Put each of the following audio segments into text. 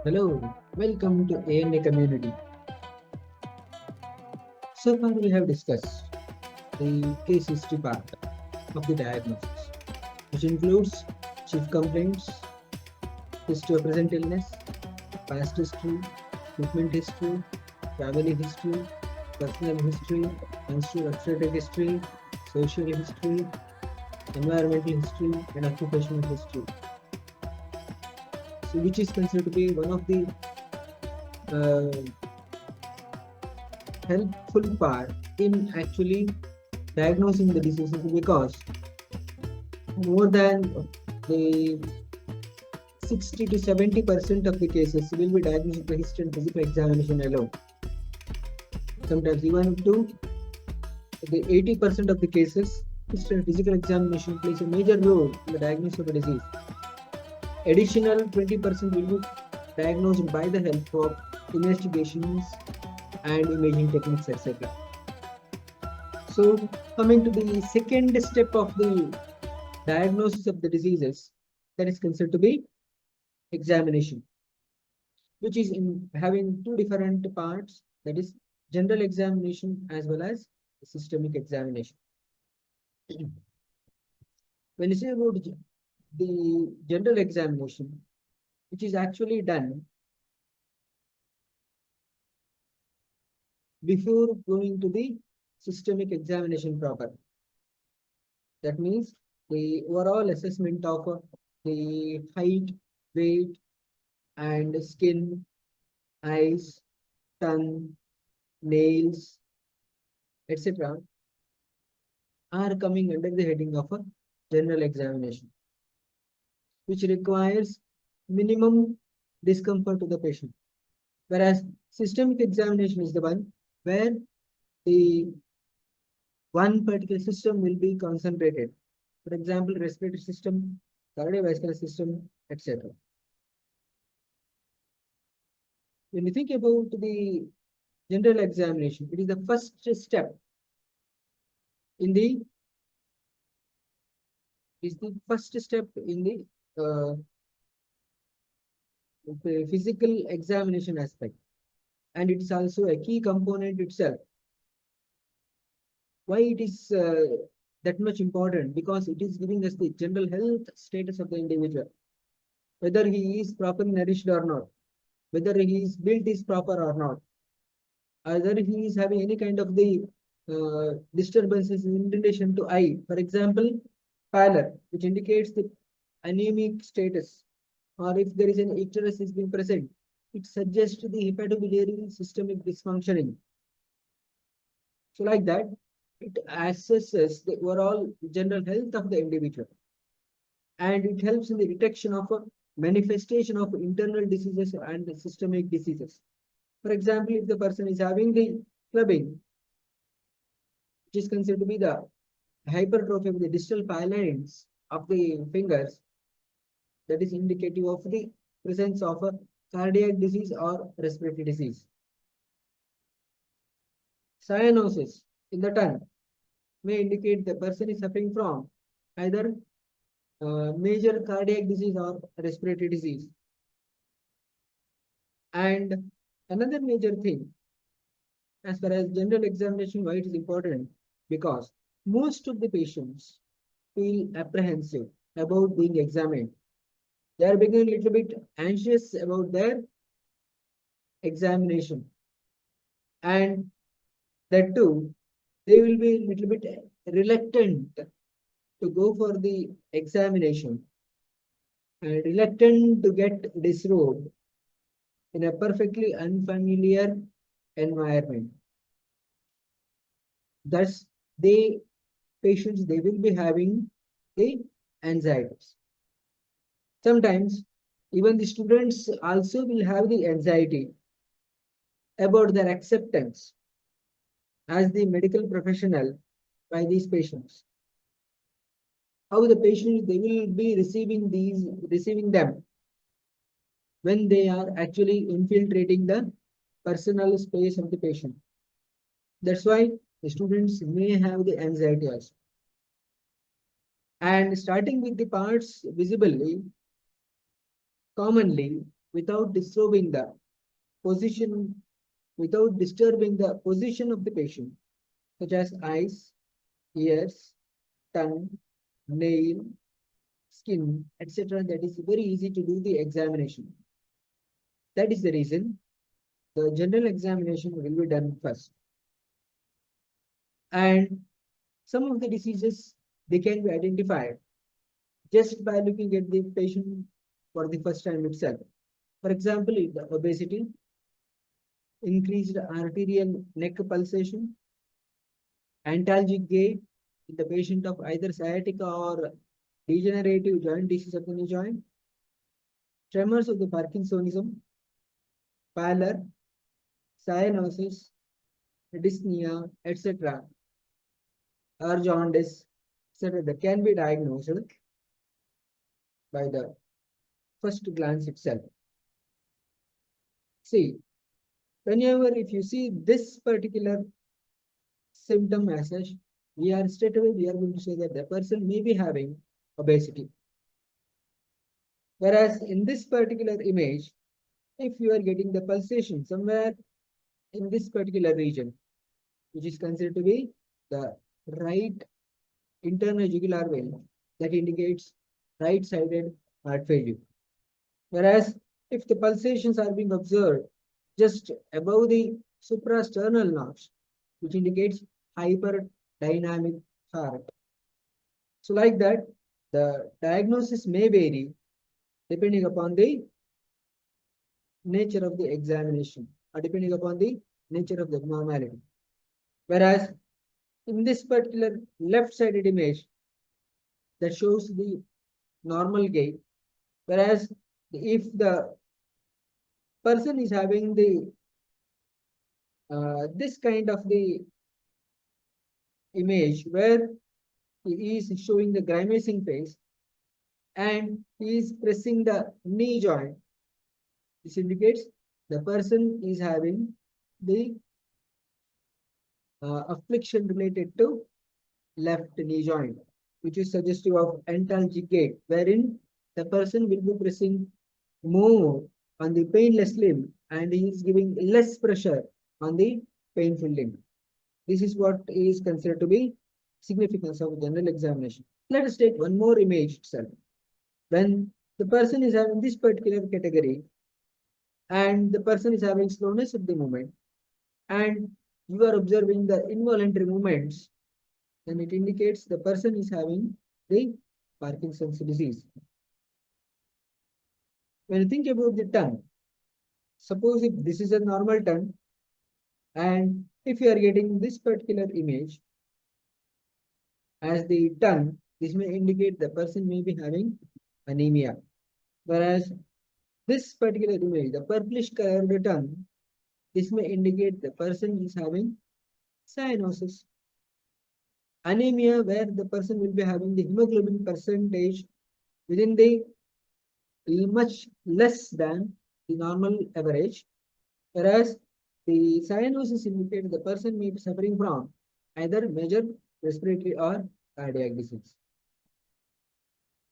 Hello, welcome to ANA community. So far we have discussed the case history part of the diagnosis, which includes chief complaints, history of present illness, past history, treatment history, family history, personal history, menstrual obstetric history, social history, environmental history, and occupational history. So, which is considered to be one of the uh, helpful part in actually diagnosing the diseases because more than the 60 to 70% of the cases will be diagnosed with the history and physical examination alone. Sometimes even up to the 80% of the cases, history and physical examination plays a major role in the diagnosis of a disease. Additional 20% will be diagnosed by the help of investigations and imaging techniques, etc. So, coming to the second step of the diagnosis of the diseases, that is considered to be examination, which is in having two different parts, that is general examination as well as systemic examination. When you say about the general examination, which is actually done before going to the systemic examination proper. That means the overall assessment of the height, weight, and skin, eyes, tongue, nails, etc. are coming under the heading of a general examination, which requires minimum discomfort to the patient. Whereas systemic examination is the one where the one particular system will be concentrated. For example, respiratory system, cardiovascular system, etc. When you think about the general examination, it is the first step in the uh, the physical examination aspect, and it is also a key component itself. Why it is that much important? Because it is giving us the general health status of the individual, whether he is properly nourished or not, whether his build is proper or not, either he is having any kind of the disturbances in relation to eye. For example, pallor, which indicates the anemic status, or if there is an icterus is being present, it suggests the hepatobiliary systemic dysfunctioning. So like that, it assesses the overall general health of the individual, and it helps in the detection of a manifestation of internal diseases and the systemic diseases. For example, if the person is having the clubbing, which is considered to be the hypertrophy of the distal phalanx of the fingers, that is indicative of the presence of a cardiac disease or respiratory disease. Cyanosis in the tongue may indicate the person is suffering from either major cardiac disease or respiratory disease. And another major thing, as far as general examination, why it is important, because most of the patients feel apprehensive about being examined. They are becoming a little bit anxious about their examination, and that too, they will be a little bit reluctant to go for the examination and reluctant to get disrobed in a perfectly unfamiliar environment. Thus, they patients they will be having the anxieties. Sometimes even the students also will have the anxiety about their acceptance as the medical professional by these patients. How the patients they will be receiving them when they are actually infiltrating the personal space of the patient. That's why the students may have the anxiety also. And starting with the parts visibly, commonly without disturbing the position, without disturbing the position of the patient, such as eyes, ears, tongue, nail, skin, etc. That is very easy to do the examination. That is the reason the general examination will be done first. And some of the diseases, they can be identified just by looking at the patient for the first time itself. For example, the obesity, increased arterial neck pulsation, antalgic gait in the patient of either sciatica or degenerative joint disease of the knee joint, tremors of the Parkinsonism, pallor, cyanosis, dyspnea, etc., or jaundice, etc., that can be diagnosed by the first glance itself. See, whenever if you see this particular symptom as such, we are straight away we are going to say that the person may be having obesity. Whereas in this particular image, if you are getting the pulsation somewhere in this particular region, which is considered to be the right internal jugular vein, that indicates right-sided heart failure. Whereas if the pulsations are being observed just above the suprasternal notch, which indicates hyperdynamic heart. So like that, the diagnosis may vary depending upon the nature of the examination or depending upon the nature of the abnormality. Whereas in this particular left-sided image that shows the normal gait, whereas if the person is having the this kind of the image where he is showing the grimacing face and he is pressing the knee joint, this indicates the person is having the affliction related to left knee joint, which is suggestive of antalgic gait, wherein the person will be pressing more on the painless limb and he is giving less pressure on the painful limb. This is what is considered to be significance of general examination. Let us take one more image itself. When the person is having this particular category and the person is having slowness of the movement and you are observing the involuntary movements, then it indicates the person is having the Parkinson's disease. When you think about the tongue, suppose if this is a normal tongue and if you are getting this particular image as the tongue, this may indicate the person may be having anemia. Whereas this particular image, the purplish colored tongue, this may indicate the person is having cyanosis. Anemia, where the person will be having the hemoglobin percentage within the much less than the normal average, whereas the cyanosis indicates the person may be suffering from either major respiratory or cardiac disease.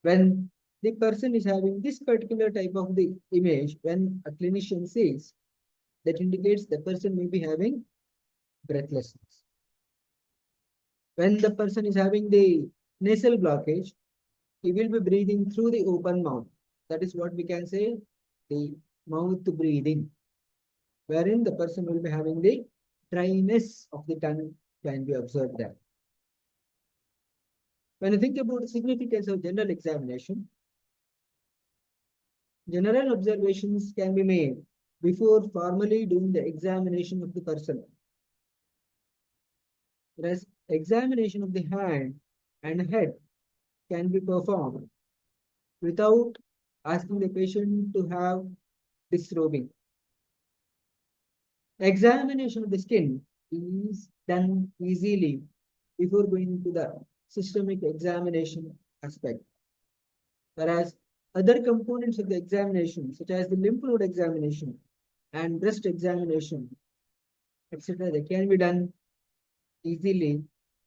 When the person is having this particular type of the image, when a clinician says, that indicates the person may be having breathlessness. When the person is having the nasal blockage, he will be breathing through the open mouth. That is what we can say, the mouth breathing, wherein the person will be having the dryness of the tongue can be observed there. When you think about the significance of general examination, general observations can be made before formally doing the examination of the person. Whereas examination of the hand and head can be performed without asking the patient to have disrobing. Examination of the skin is done easily before going to the systemic examination aspect. Whereas other components of the examination, such as the lymph node examination and breast examination, etc., they can be done easily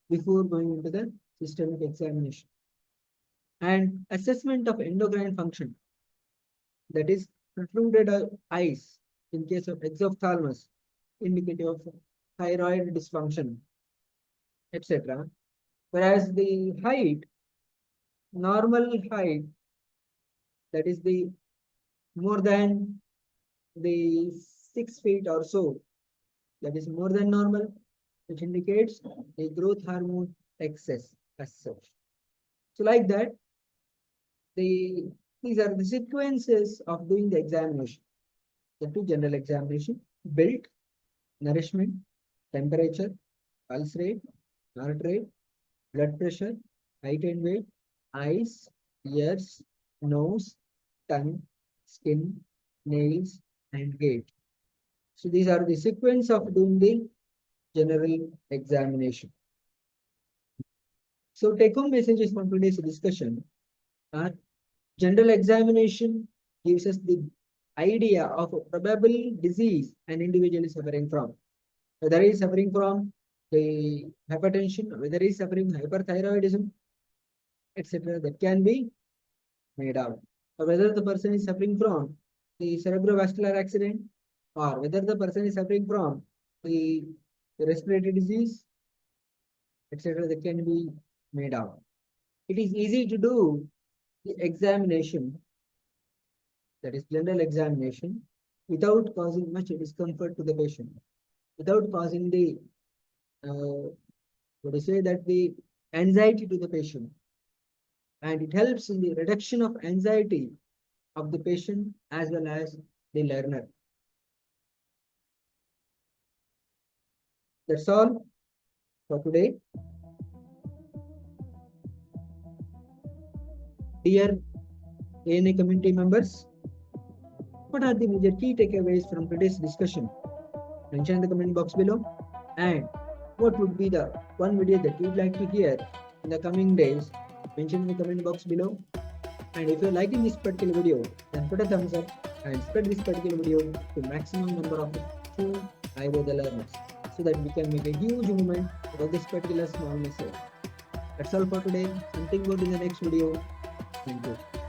before going into the systemic examination. And assessment of endocrine function, that is protruded eyes in case of exophthalmos, indicative of thyroid dysfunction, etc. Whereas the height, normal height, that is the more than the 6 feet or so, that is more than normal, which indicates a growth hormone excess as such. So like that, the these are the sequences of doing the examination. The two general examination, build, nourishment, temperature, pulse rate, heart rate, blood pressure, height and weight, eyes, ears, nose, tongue, skin, nails, and gait. So these are the sequence of doing the general examination. So take home messages from today's discussion are general examination gives us the idea of a probable disease an individual is suffering from. Whether he is suffering from the hypertension, whether he is suffering hyperthyroidism, etc., that can be made out. Or whether the person is suffering from the cerebrovascular accident, or whether the person is suffering from the respiratory disease, etc., that can be made out. It is easy to do the examination, that is general examination, without causing much discomfort to the patient, without causing the what to say that the anxiety to the patient, and it helps in the reduction of anxiety of the patient as well as the learner. That's all for today. Dear ANA community members, what are the major key takeaways from today's discussion? Mention in the comment box below. And what would be the one video that you'd like to hear in the coming days? Mention in the comment box below. And if you're liking this particular video, then put a thumbs up and spread this particular video to maximum number of true Ayurveda learners, so that we can make a huge movement about this particular small message. That's all for today. Something good in the next video. Thank you.